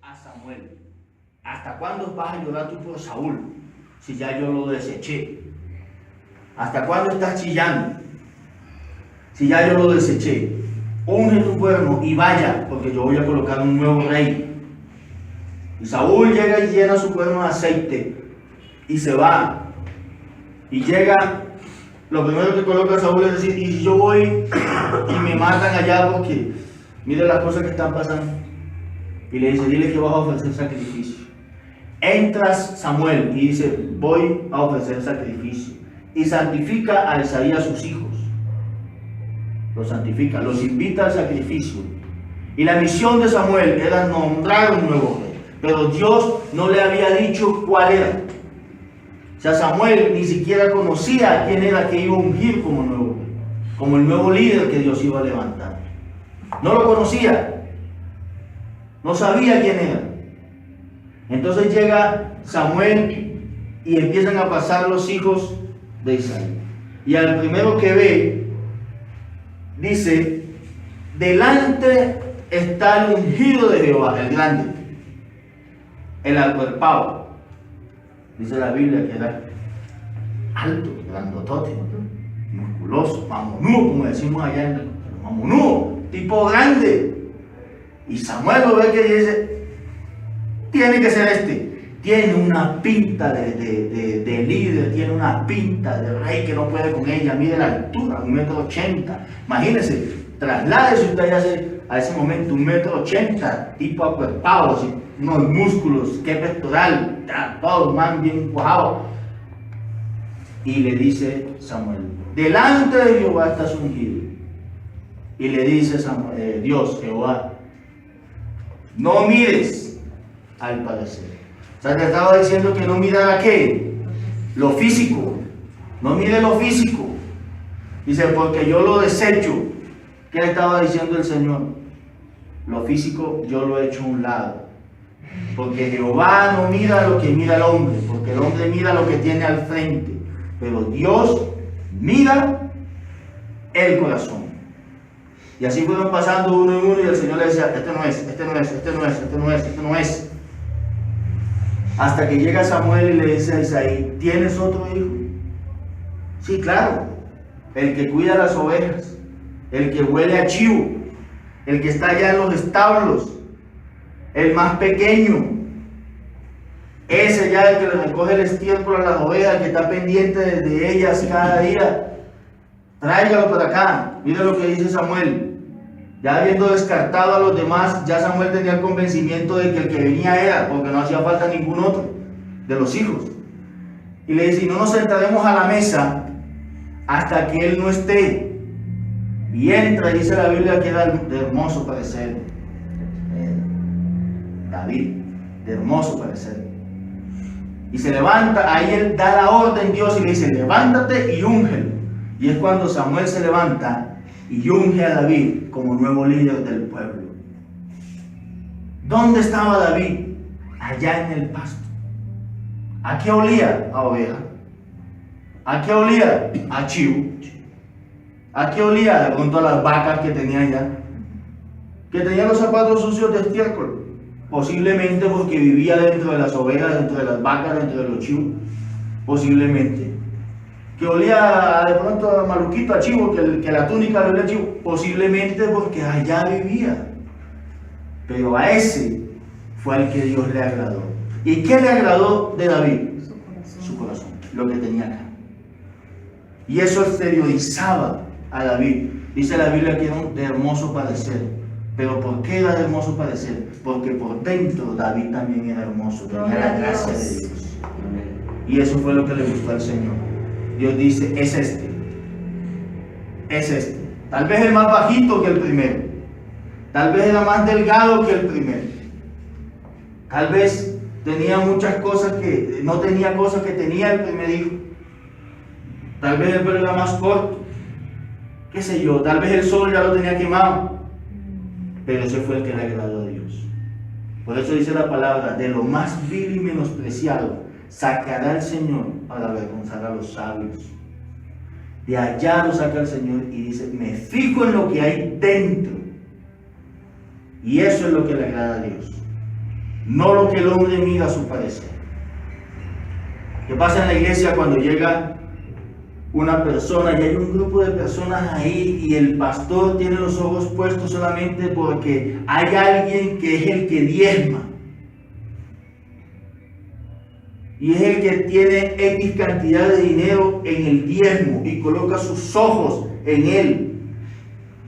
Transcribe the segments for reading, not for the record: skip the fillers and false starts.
a Samuel: ¿hasta cuándo vas a llorar tú por Saúl, si ya yo lo deseché? ¿Hasta cuándo estás chillando, si ya yo lo deseché? Unge tu cuerno y vaya, porque yo voy a colocar un nuevo rey. Y Saúl llega y llena su cuerno de aceite y se va. Y llega, lo primero que coloca Saúl es decir: y si yo voy y me matan allá, porque mire las cosas que están pasando. Y le dice: dile que vas a ofrecer sacrificio. Entras Samuel y dice: voy a ofrecer sacrificio. Y santifica a Isaí y a sus hijos. Los santifica, los invita al sacrificio. Y la misión de Samuel era nombrar un nuevo rey, pero Dios no le había dicho cuál era. O sea, Samuel ni siquiera conocía a quién era que iba a ungir como nuevo rey, como el nuevo líder que Dios iba a levantar. No lo conocía, no sabía quién era. Entonces llega Samuel y empiezan a pasar los hijos de Isaí. Y al primero que ve, dice: delante está el ungido de Jehová, el grande, el acuerpado. Dice la Biblia que era alto, grandotote, musculoso, mamonudo, como decimos allá en el mamonudo, tipo grande. Y Samuel lo ve que dice: tiene que ser este. Tiene una pinta de líder, tiene una pinta de rey que no puede con ella. Mide la altura, 1,80 m. Imagínense, trasládese usted a ese momento, 1,80 m, tipo acuerpado, así, unos músculos, qué pectoral, todo man bien cuajado. Y le dice Samuel: delante de Jehová estás ungido. Y le dice Dios, Jehová: no mires al parecer. O sea, te estaba diciendo que no mirara ¿qué? Lo físico. No mire lo físico. Dice: porque yo lo desecho. ¿Qué le estaba diciendo el Señor? Lo físico yo lo he hecho a un lado. Porque Jehová no mira lo que mira el hombre, porque el hombre mira lo que tiene al frente. Pero Dios mira el corazón. Y así fueron pasando uno en uno y el Señor le decía: este no es, este no es, este no es, este no es, este no es. Hasta que llega Samuel y le dice a Isaí: ¿tienes otro hijo? Sí, claro, el que cuida las ovejas, el que huele a chivo, el que está allá en los establos, el más pequeño, ese ya el que le recoge el estiércol a las ovejas, el que está pendiente de ellas cada día. Tráigalo para acá. Mira lo que dice Samuel. Ya habiendo descartado a los demás, ya Samuel tenía el convencimiento de que el que venía era, porque no hacía falta ningún otro de los hijos. Y le dice: y no nos sentaremos a la mesa hasta que él no esté. Y entra, dice la Biblia que era de hermoso parecer. David, de hermoso parecer. Y se levanta, ahí él da la orden Dios y le dice: levántate y úngelo. Y es cuando Samuel se levanta y unge a David como nuevo líder del pueblo. ¿Dónde estaba David? Allá en el pasto. ¿A qué olía? A oveja. ¿A qué olía? A chivo. ¿A qué olía? De pronto a las vacas que tenía allá, que tenía los zapatos sucios de estiércol, posiblemente porque vivía dentro de las ovejas, dentro de las vacas, dentro de los chivos, posiblemente. Que olía de pronto a maluquito, a chivo, que la túnica le olía a chivo, posiblemente porque allá vivía. Pero a ese fue al que Dios le agradó. ¿Y qué le agradó de David? Su corazón, lo que tenía acá. Y eso exteriorizaba a David. Dice la Biblia que era de hermoso parecer. ¿Pero por qué era de hermoso parecer? Porque por dentro David también era hermoso, tenía la gracia de Dios. Y eso fue lo que le gustó al Señor. Dios dice: es este. Es este. Tal vez el más bajito que el primero. Tal vez era más delgado que el primero. Tal vez tenía muchas cosas que no tenía cosas que tenía el primer hijo. Tal vez el pelo era más corto. Qué sé yo, tal vez el sol ya lo tenía quemado. Pero ese fue el que le agradó a Dios. Por eso dice la palabra: de lo más vil y menospreciado sacará el Señor para avergonzar a los sabios. De allá lo saca el Señor y dice: me fijo en lo que hay dentro. Y eso es lo que le agrada a Dios. no lo que el hombre mira a su parecer. ¿Qué pasa en la iglesia cuando llega una persona y hay un grupo de personas ahí y el pastor tiene los ojos puestos solamente porque hay alguien que es el que diezma y es el que tiene X cantidad de dinero en el diezmo y coloca sus ojos en él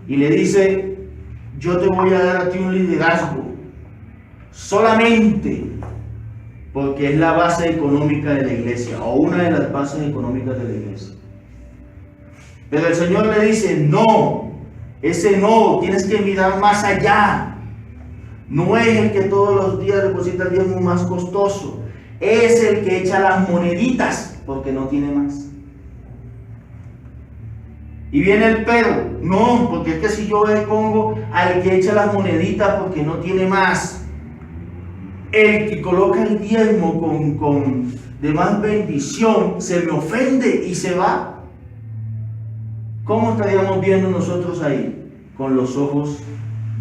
y le dice: yo te voy a dar a ti un liderazgo solamente porque es la base económica de la iglesia o una de las bases económicas de la iglesia. Pero el Señor le dice: no, ese no, tienes que mirar más allá. No es el que todos los días deposita el diezmo más costoso, es el que echa las moneditas porque no tiene más. Y viene el pero: no, porque es que si yo le pongo al que echa las moneditas porque no tiene más, el que coloca el diezmo con de más bendición se me ofende y se va. ¿Cómo estaríamos viendo nosotros ahí? Con los ojos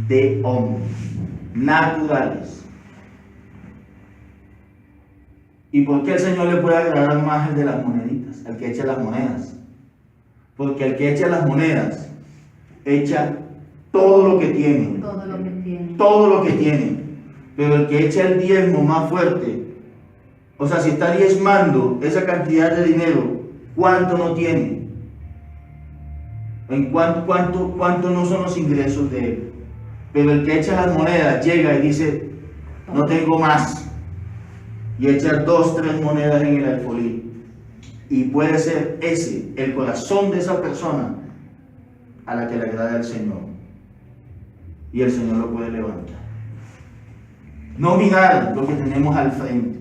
de hombre, naturales. ¿Y por qué el Señor le puede agradar más el de las moneditas, el que echa las monedas? Porque el que echa las monedas echa todo lo que tiene. Todo lo que tiene. Todo lo que tiene. Pero el que echa el diezmo más fuerte, o sea, si está diezmando esa cantidad de dinero, ¿cuánto no tiene? ¿En cuánto no son los ingresos de él? Pero el que echa las monedas llega y dice: no tengo más, y echa 2, 3 monedas en el alfolí, y puede ser ese el corazón de esa persona a la que le agrada el Señor, y el Señor lo puede levantar. No mirar lo que tenemos al frente,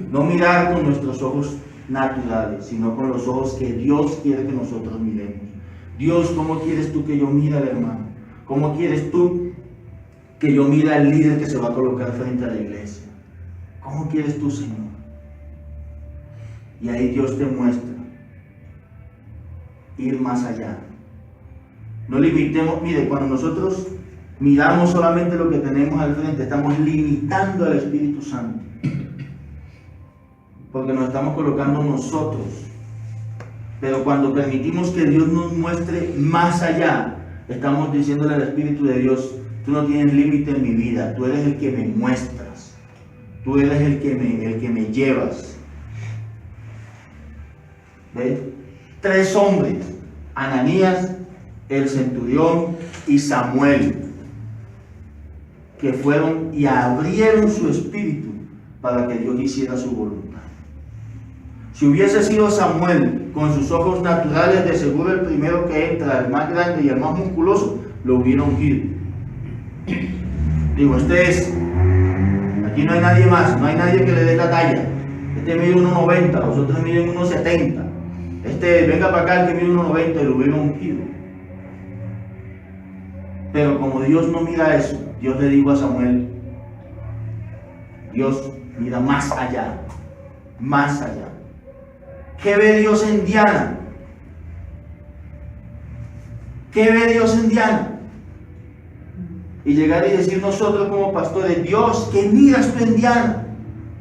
no mirar con nuestros ojos naturales, sino con los ojos que Dios quiere que nosotros miremos. Dios, ¿cómo quieres tú que yo mire al hermano? ¿Cómo quieres tú que yo mire al líder que se va a colocar frente a la iglesia? ¿Cómo quieres tú, Señor? Y ahí Dios te muestra ir más allá. No limitemos. Mire, cuando nosotros miramos solamente lo que tenemos al frente, estamos limitando al Espíritu Santo, porque nos estamos colocando nosotros. Pero cuando permitimos que Dios nos muestre más allá, estamos diciéndole al Espíritu de Dios: tú no tienes límite en mi vida, tú eres el que me muestras, tú eres el que me llevas. ¿Ves? 3 hombres: Ananías, el centurión y Samuel, que fueron y abrieron su espíritu para que Dios hiciera su voluntad. Si hubiese sido Samuel con sus ojos naturales, de seguro el primero que entra, el más grande y el más musculoso, lo hubiera ungido. Digo, este es, aquí no hay nadie más, no hay nadie que le dé la talla. Este mide 1,90, los otros miden 1,70. Este, venga para acá, el que mide 1,90, y lo hubiera ungido. Pero como Dios no mira eso, Dios le dijo a Samuel: Dios mira más allá, más allá. ¿Qué ve Dios en Diana? ¿Qué ve Dios en Diana? Y llegar y decir nosotros como pastores: Dios, ¿qué miras tú en Diana?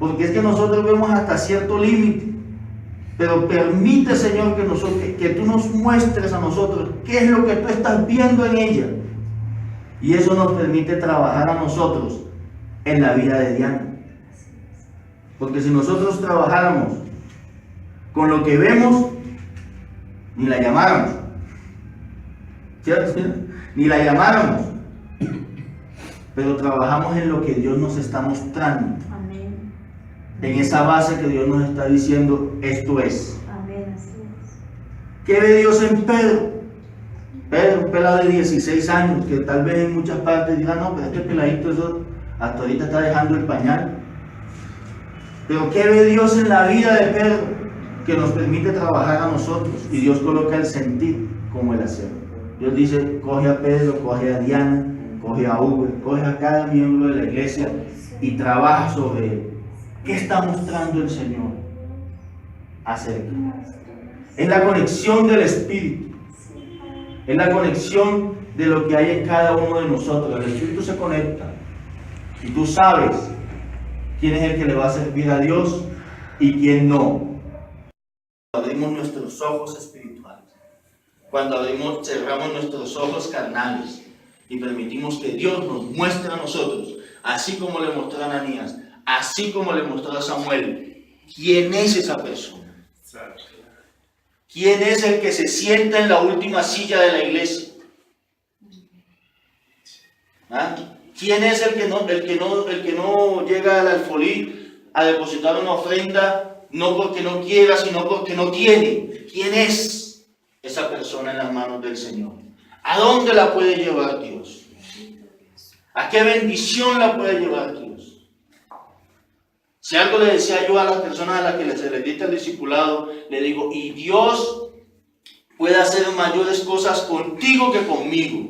Porque es que nosotros vemos hasta cierto límite. Pero permite, Señor, que tú nos muestres a nosotros qué es lo que tú estás viendo en ella. Y eso nos permite trabajar a nosotros en la vida de Diana. Porque si nosotros trabajáramos con lo que vemos, ni la llamáramos. ¿Cierto? Ni la llamáramos. Pero trabajamos en lo que Dios nos está mostrando. Amén. En esa base que Dios nos está diciendo: esto es. Amén, así es. ¿Qué ve Dios en Pedro? Pedro, un pelado de 16 años, que tal vez en muchas partes dirán: no, pero este peladito eso hasta ahorita está dejando el pañal. Pero ¿qué ve Dios en la vida de Pedro? Que nos permite trabajar a nosotros, y Dios coloca el sentir como el hacer. Dios dice: coge a Pedro, coge a Diana, coge a Hugo, coge a cada miembro de la iglesia y trabaja sobre él. ¿Qué está mostrando el Señor acerca? Es la conexión del Espíritu, es la conexión de lo que hay en cada uno de nosotros. El Espíritu se conecta y tú sabes quién es el que le va a servir a Dios y quién no. Abrimos nuestros ojos espirituales, cuando cerramos nuestros ojos carnales y permitimos que Dios nos muestre a nosotros, así como le mostró a Ananías, así como le mostró a Samuel, quién es esa persona. ¿Quién es el que se sienta en la última silla de la iglesia? ¿Ah? ¿Quién es el que no llega al alfolí a depositar una ofrenda, no porque no quiera, sino porque no tiene? ¿Quién es esa persona en las manos del Señor? ¿A dónde la puede llevar Dios? ¿A qué bendición la puede llevar Dios? Si algo le decía yo a las personas a las que se les dicta el discipulado, le digo, y Dios puede hacer mayores cosas contigo que conmigo.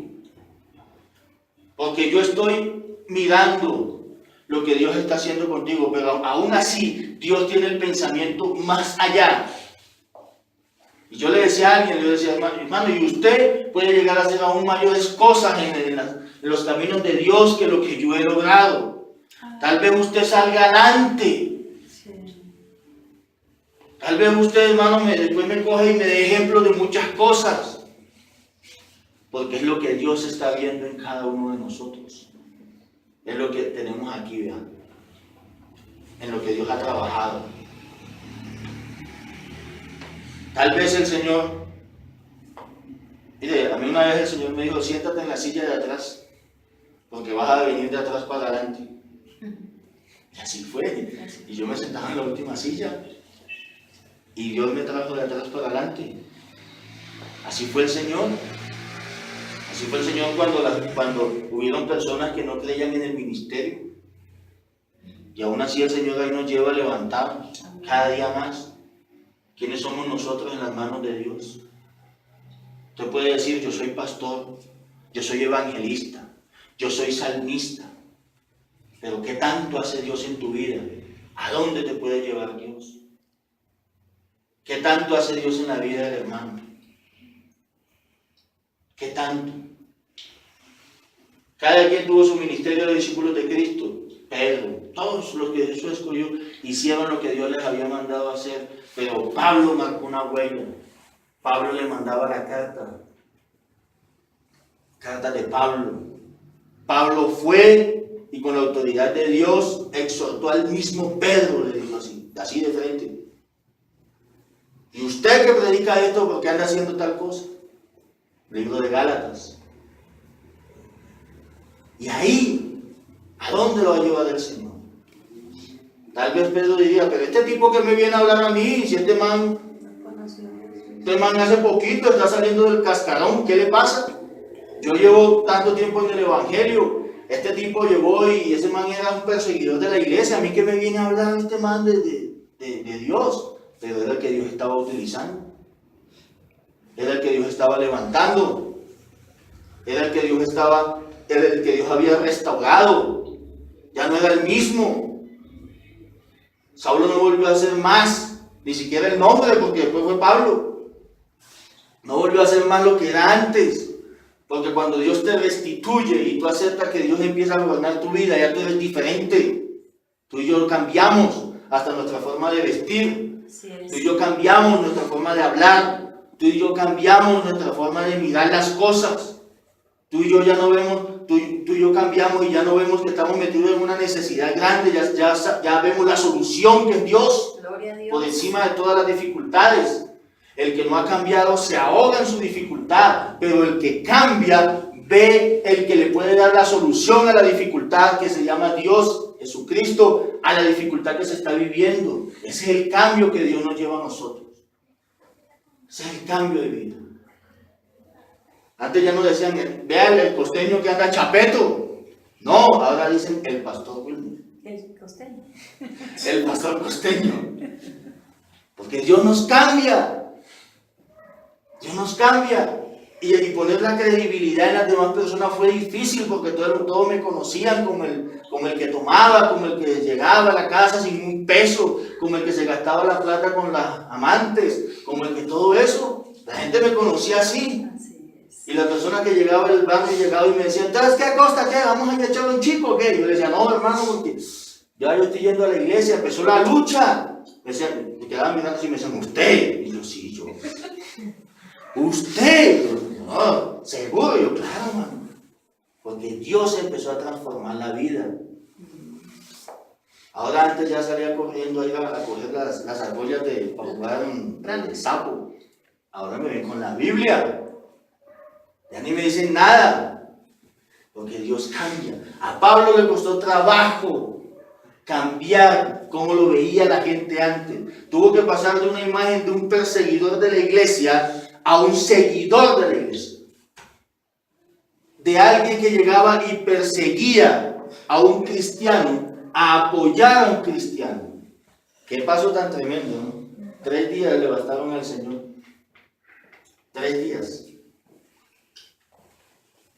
Porque yo estoy mirando lo que Dios está haciendo contigo, pero aún así Dios tiene el pensamiento más allá. Y yo le decía a alguien, hermano, y usted puede llegar a hacer aún mayores cosas en los caminos de Dios que lo que yo he logrado. Tal vez usted salga adelante. Tal vez usted, hermano, después me coge y me dé ejemplos de muchas cosas. Porque es lo que Dios está viendo en cada uno de nosotros. Es lo que tenemos aquí, vean. En lo que Dios ha trabajado. Tal vez el Señor, mire, a mí una vez el Señor me dijo, siéntate en la silla de atrás, porque vas a venir de atrás para adelante. Y así fue. Y yo me sentaba en la última silla. Y Dios me trajo de atrás para adelante. Así fue el Señor. Así fue el Señor cuando hubieron personas que no creían en el ministerio. Y aún así el Señor ahí nos lleva a levantarnos cada día más. ¿Quiénes somos nosotros en las manos de Dios? Usted puede decir, yo soy pastor, yo soy evangelista, yo soy salmista. Pero ¿qué tanto hace Dios en tu vida? ¿A dónde te puede llevar Dios? ¿Qué tanto hace Dios en la vida del hermano? ¿Qué tanto? Cada quien tuvo su ministerio de discípulos de Cristo. Pedro, todos los que Jesús escogió hicieron lo que Dios les había mandado a hacer. Pero Pablo marcó una huella. Pablo le mandaba la carta de Pablo. Pablo fue y con la autoridad de Dios exhortó al mismo Pedro, le dijo así de frente. ¿Y usted que predica esto, por qué anda haciendo tal cosa? Libro de Gálatas. Y ahí, ¿a dónde lo va a llevar el Señor? Tal vez Pedro diría, pero este tipo que me viene a hablar a mí, si este man hace poquito está saliendo del cascarón, ¿qué le pasa? Yo llevo tanto tiempo en el Evangelio, este tipo llegó y ese man era un perseguidor de la iglesia, a mí que me viene a hablar este man de Dios, pero era el que Dios estaba utilizando, era el que Dios estaba levantando, era el que Dios había restaurado, ya no era el mismo. Saulo no volvió a hacer más, ni siquiera el nombre, porque después fue Pablo. No volvió a hacer más lo que era antes. Porque cuando Dios te restituye y tú aceptas que Dios empieza a gobernar tu vida, ya tú eres diferente. Tú y yo cambiamos hasta nuestra forma de vestir. Tú y yo cambiamos nuestra forma de hablar. Tú y yo cambiamos nuestra forma de mirar las cosas. Tú y yo ya no vemos, tú y yo cambiamos y ya no vemos que estamos metidos en una necesidad grande, ya vemos la solución que es Dios, por encima de todas las dificultades. El que no ha cambiado se ahoga en su dificultad, pero el que cambia ve el que le puede dar la solución a la dificultad que se llama Dios, Jesucristo, a la dificultad que se está viviendo. Ese es el cambio que Dios nos lleva a nosotros. Ese es el cambio de vida. Antes ya no decían, vean el costeño que anda chapeto. No, ahora dicen el pastor Wilmer. El costeño. El pastor costeño. Porque Dios nos cambia. Dios nos cambia. Y poner la credibilidad en las demás personas fue difícil porque todos me conocían como el que tomaba, como el que llegaba a la casa sin un peso, como el que se gastaba la plata con las amantes, como el que todo eso. La gente me conocía así. Y la persona que llegaba del barrio llegaba y me decía, ¿entonces qué costa? ¿Qué? ¿Vamos a echarle un chico o qué? Yo le decía, no, hermano, porque Ya yo estoy yendo a la iglesia, empezó la lucha. Me quedaban mirando así y me decían, usted. Y yo, sí, yo. ¿Usted? Yo, no, seguro. Yo, claro, mano. Porque Dios empezó a transformar la vida. Ahora antes ya salía corriendo a ir a coger las argollas para jugar de sapo. Ahora me ven con la Biblia. Ya ni me dicen nada. Porque Dios cambia. A Pablo le costó trabajo cambiar cómo lo veía la gente antes. Tuvo que pasar de una imagen de un perseguidor de la iglesia a un seguidor de la iglesia. De alguien que llegaba y perseguía a un cristiano a apoyar a un cristiano. Qué paso tan tremendo, ¿no? 3 días le bastaron al Señor. 3 días.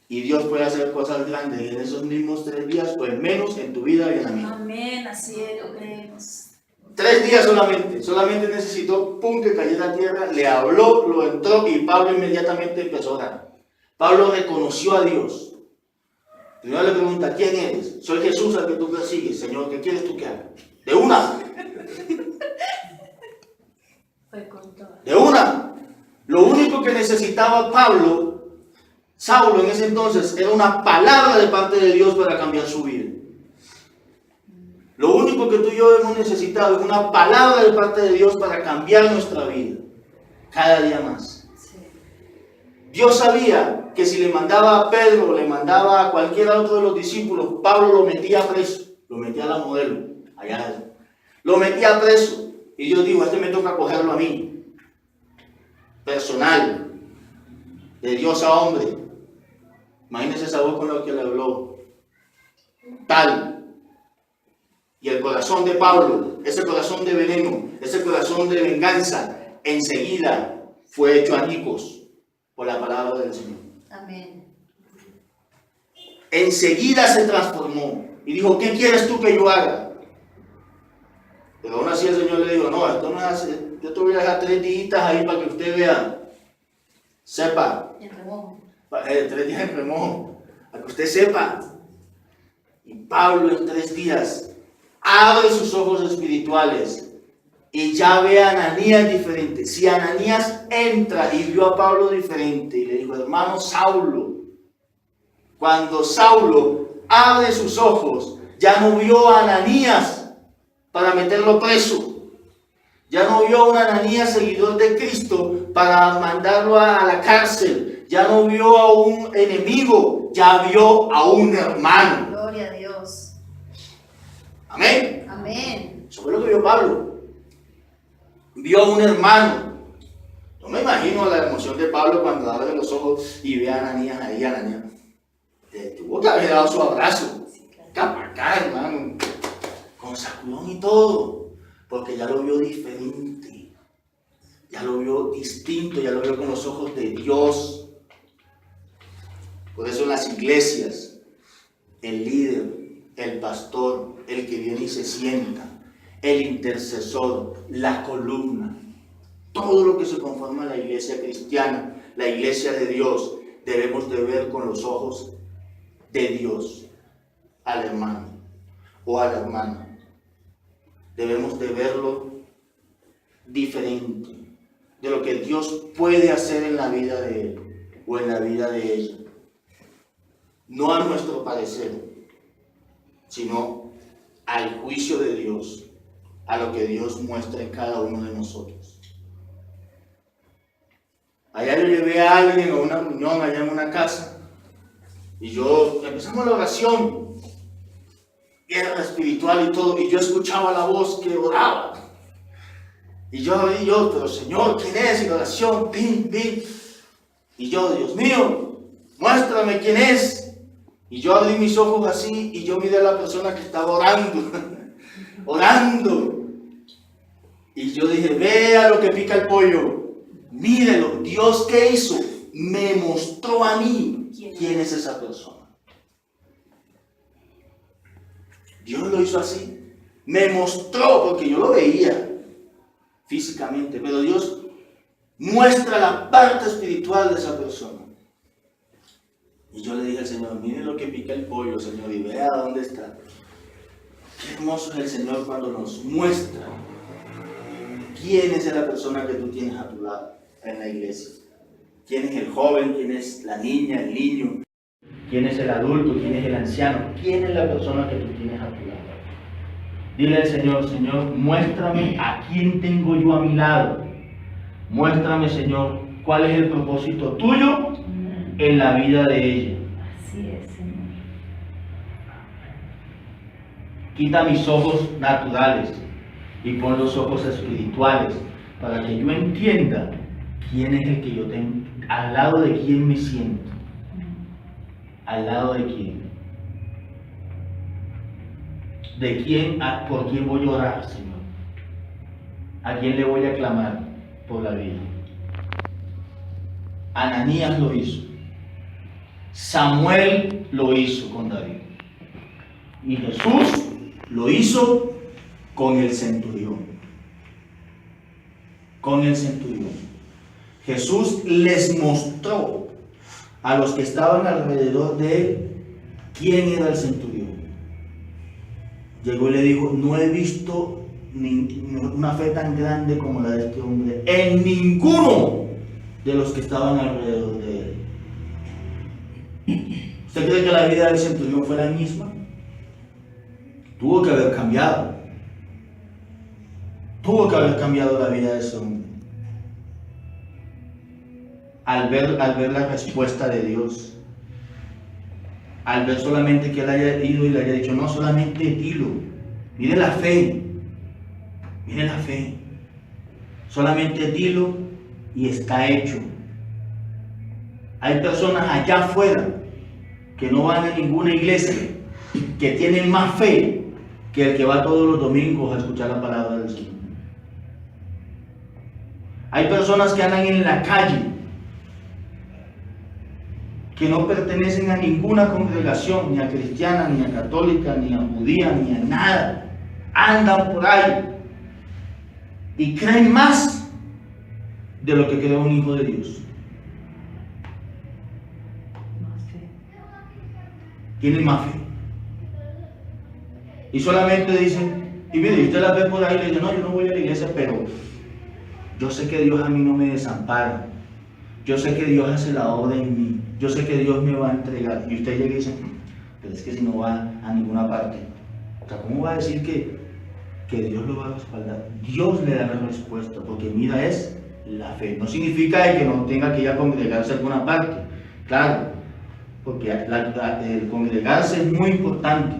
Y Dios puede hacer cosas grandes en esos mismos 3 días, pues menos en tu vida y en la mía. Amén, así es, lo creemos. 3 días solamente necesitó, pum, que cayera a tierra, le habló, lo entró y Pablo inmediatamente empezó a orar. Pablo reconoció a Dios. Primero le pregunta, ¿quién eres? Soy Jesús al que tú persigues. Señor, ¿qué quieres tú que haga? De una. Fue con todo. De una. Lo único que necesitaba Saulo en ese entonces, era una palabra de parte de Dios para cambiar su vida. Lo único que tú y yo hemos necesitado es una palabra de parte de Dios para cambiar nuestra vida. Cada día más. Sí. Dios sabía que si le mandaba a Pedro, le mandaba a cualquiera otro de los discípulos, Pablo lo metía preso, lo metía a la modelo, allá, lo metía preso. Y Dios dijo, me toca cogerlo a mí, personal, de Dios a hombre. Imagínense esa voz con la que le habló, tal. Y el corazón de Pablo, ese corazón de veneno, ese corazón de venganza, enseguida fue hecho añicos por la palabra del Señor. Amén. Enseguida se transformó y dijo, ¿qué quieres tú que yo haga? Pero aún así el Señor le dijo, no, esto no es así. Yo te voy a dejar 3 días ahí para que usted vea, sepa, En remojo. 3 días en remojo, para que usted sepa. Y Pablo en 3 días abre sus ojos espirituales y ya ve a Ananías diferente. Si Ananías entra y vio a Pablo diferente y le dijo, hermano Saulo, cuando Saulo abre sus ojos, ya no vio a Ananías para meterlo preso. Ya no vio a un Ananías seguidor de Cristo para mandarlo a la cárcel. Ya no vio a un enemigo, ya vio a un hermano. Gloria a Dios. Amén. Amén. Eso fue lo que vio Pablo. Vio a un hermano. Yo me imagino la emoción de Pablo cuando abre los ojos y ve a Ananías ahí, Ananías. Tuvo que haber dado su abrazo. Capa acá, hermano. Con sacudón y todo. Porque ya lo vio diferente. Ya lo vio distinto, ya lo vio con los ojos de Dios. Por eso en las iglesias, el líder, el pastor, el que viene y se sienta, el intercesor, la columna, todo lo que se conforma a la iglesia cristiana, la iglesia de Dios, debemos de ver con los ojos de Dios al hermano o a la hermana. Debemos de verlo diferente de lo que Dios puede hacer en la vida de él o en la vida de ella. No a nuestro parecer, sino al juicio de Dios, a lo que Dios muestra en cada uno de nosotros. Allá yo llevé a alguien a una reunión allá en una casa y empezamos la oración, guerra espiritual y todo, y yo escuchaba la voz que oraba. Y yo, pero Señor, ¿quién es? Y la oración, pin, pin. Y yo, Dios mío, muéstrame quién es. Y yo abrí mis ojos así y yo miré a la persona que estaba orando, orando. Y yo dije, vea lo que pica el pollo, mírelo, Dios ¿qué hizo? Me mostró a mí quién es esa persona. Dios lo hizo así, me mostró, porque yo lo veía físicamente, pero Dios muestra la parte espiritual de esa persona. Y yo le dije al Señor, mire lo que pica el pollo, Señor, y vea dónde está. hermoso es el Señor cuando nos muestra quién es la persona que tú tienes a tu lado en la iglesia. ¿Quién es el joven? ¿Quién es la niña, el niño? ¿Quién es el adulto? ¿Quién es el anciano? ¿Quién es la persona que tú tienes a tu lado? Dile al Señor, Señor, muéstrame a quién tengo yo a mi lado. Muéstrame, Señor, cuál es el propósito tuyo en la vida de ella. Así es, Señor. Quita mis ojos naturales y pon los ojos espirituales para que yo entienda quién es el que yo tengo, al lado de quién me siento, al lado de quién. ¿De quién, por quién voy a orar, Señor? ¿A quién le voy a clamar por la vida? Ananías lo hizo. Samuel lo hizo con David. Y Jesús lo hizo con el centurión. Con el centurión. Jesús les mostró a los que estaban alrededor de él quién era el centurión. Llegó y le dijo, no he visto una fe tan grande como la de este hombre en ninguno de los que estaban alrededor de él. ¿Usted cree que la vida del centurión fue la misma? Tuvo que haber cambiado. Tuvo que haber cambiado la vida de ese hombre. Al ver la respuesta de Dios. Al ver solamente que él haya ido y le haya dicho, no, solamente dilo. Mire la fe. Mire la fe. Solamente dilo y está hecho. Hay personas allá afuera que no van a ninguna iglesia, que tienen más fe que el que va todos los domingos a escuchar la palabra del Señor. Hay personas que andan en la calle, que no pertenecen a ninguna congregación, ni a cristiana, ni a católica, ni a judía, ni a nada. Andan por ahí y creen más de lo que cree un hijo de Dios. Tienen más fe. Y solamente dicen, y mire, usted la ve por ahí y le dice, no, yo no voy a la iglesia, pero yo sé que Dios a mí no me desampara. Yo sé que Dios hace la obra en mí. Yo sé que Dios me va a entregar. Y usted llega y dice, pero es que si no va a ninguna parte. O sea, ¿cómo va a decir que Dios lo va a respaldar? Dios le da la respuesta, porque mira, es la fe. No significa que no tenga que ir a congregarse a alguna parte. Claro, porque el congregarse es muy importante,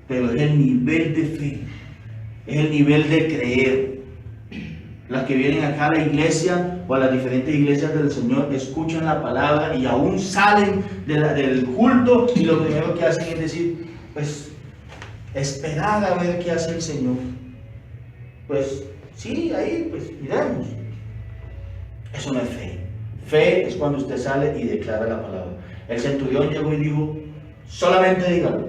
pero es el nivel de fe, es el nivel de creer. Las que vienen acá a la iglesia o a las diferentes iglesias del Señor escuchan la palabra y aún salen del culto y lo primero que hacen es decir, pues, esperar a ver qué hace el Señor. Pues, sí, ahí, pues, miremos. Eso no es fe. Fe es cuando usted sale y declara la palabra. El centurión llegó y dijo, solamente dígalo.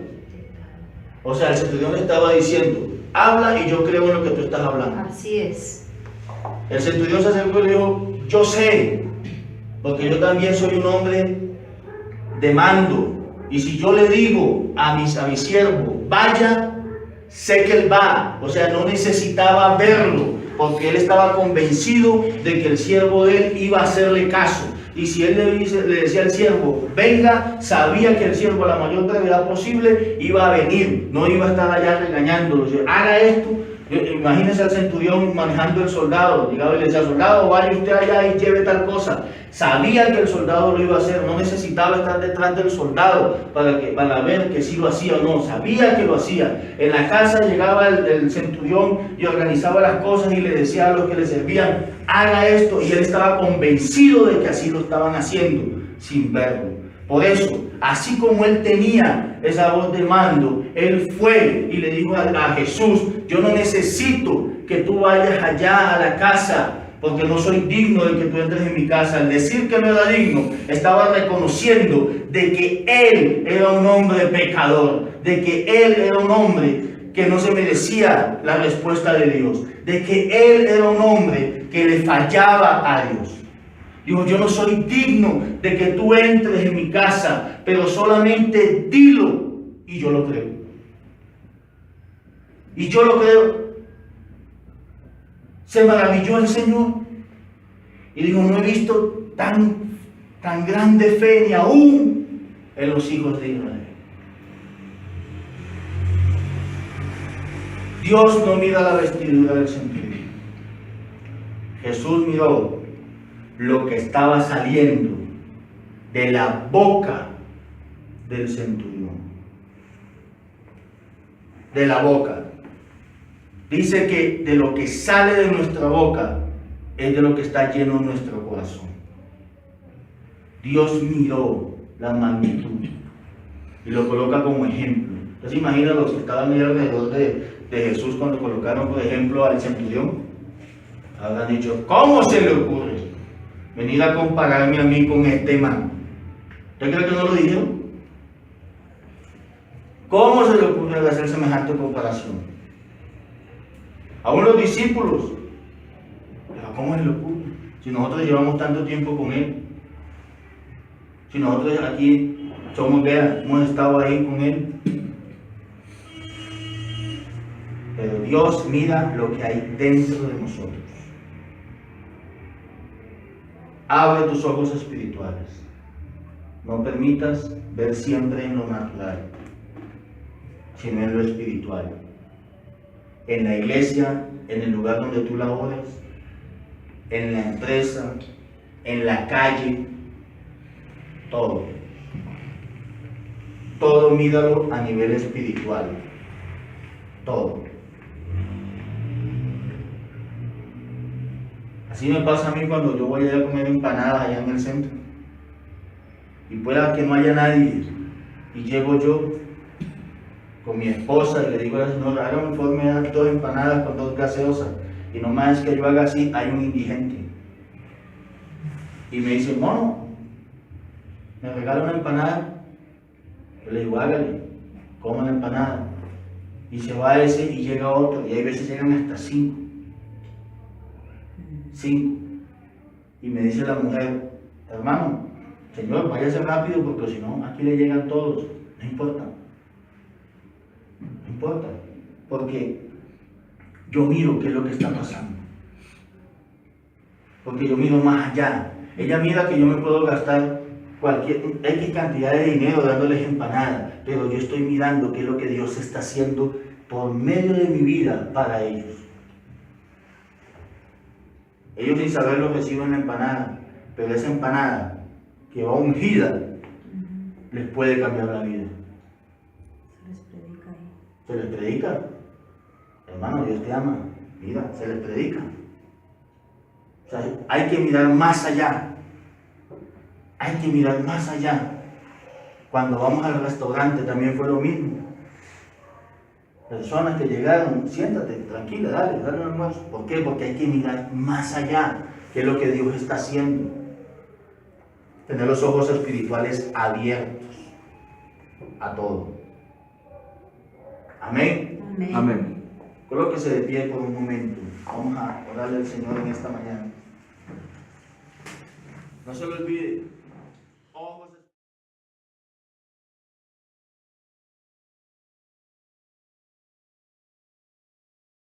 O sea, el centurión estaba diciendo, habla y yo creo en lo que tú estás hablando. Así es. El centurión se acercó y le dijo, yo sé, porque yo también soy un hombre de mando. Y si yo le digo a mi siervo, vaya, sé que él va. O sea, no necesitaba verlo, porque él estaba convencido de que el siervo de él iba a hacerle caso. Y si él le decía al siervo, venga, sabía que el siervo a la mayor brevedad posible iba a venir, no iba a estar allá regañándolo. Haga esto. Imagínese al centurión manejando el soldado, llegaba y le decía, soldado, vaya usted allá y lleve tal cosa. Sabía que el soldado lo iba a hacer, no necesitaba estar detrás del soldado para ver que sí lo hacía o no, sabía que lo hacía. En la casa llegaba el centurión y organizaba las cosas y le decía a los que le servían, haga esto, y él estaba convencido de que así lo estaban haciendo, sin verlo. Por eso, así como él tenía esa voz de mando, él fue y le dijo a Jesús, yo no necesito que tú vayas allá a la casa, porque no soy digno de que tú entres en mi casa. Al decir que no era digno, estaba reconociendo de que él era un hombre pecador, de que él era un hombre que no se merecía la respuesta de Dios, de que él era un hombre que le fallaba a Dios. Dijo, yo no soy digno de que tú entres en mi casa, pero solamente dilo y yo lo creo. Y yo lo creo. Se maravilló el Señor y dijo, no he visto tan grande fe ni aún en los hijos de Israel. Dios no mira la vestidura del centurión. Jesús miró lo que estaba saliendo de la boca del centurión. De la boca. Dice que de lo que sale de nuestra boca es de lo que está lleno nuestro corazón. Dios miró la magnitud y lo coloca como ejemplo. Entonces imagina los que estaban alrededor de Jesús cuando colocaron, por ejemplo, al centurión. Habrán dicho, ¿cómo se le ocurre venir a compararme a mí con este man? ¿Usted cree que no lo dijeron? ¿Cómo se le ocurre hacer semejante comparación? Aún los discípulos, pero ¿cómo se le ocurre? Si nosotros llevamos tanto tiempo con Él, si nosotros aquí somos, vean, hemos estado ahí con Él. Pero Dios mira lo que hay dentro de nosotros. Abre tus ojos espirituales. No permitas ver siempre en lo natural, sino en lo espiritual. En la iglesia, en el lugar donde tú laboras, en la empresa, en la calle, todo. Todo míralo a nivel espiritual. Todo. Así me pasa a mí cuando yo voy a ir a comer empanadas allá en el centro. Y pueda que no haya nadie. Y llego yo con mi esposa y le digo a la señora, hágame un informe de 2 empanadas con 2 gaseosas. Y nomás es que yo haga así, hay un indigente. Y me dice, mono, ¿me regala una empanada? Yo le digo, hágale, coma la empanada. Y se va ese y llega otro. Y hay veces llegan hasta 5. 5. Y me dice la mujer, hermano, señor, váyase rápido porque si no, aquí le llegan todos. No importa. No importa. Porque yo miro qué es lo que está pasando. Porque yo miro más allá. Ella mira que yo me puedo gastar cualquier X cantidad de dinero dándoles empanadas, pero yo estoy mirando qué es lo que Dios está haciendo por medio de mi vida para ellos. Ellos sin saberlo reciben la empanada, pero esa empanada que va ungida les puede cambiar la vida. Se les predica ahí. Se les predica. Hermano, Dios te ama. Mira, se les predica. O sea, hay que mirar más allá. Hay que mirar más allá. Cuando vamos al restaurante también fue lo mismo. Personas que llegaron, siéntate, tranquila, dale un almuerzo. ¿Por qué? Porque hay que mirar más allá, que es lo que Dios está haciendo. Tener los ojos espirituales abiertos a todo. Amén. Amén. Amén. Colóquese de pie por un momento. Vamos a orarle al Señor en esta mañana. No se lo olvide.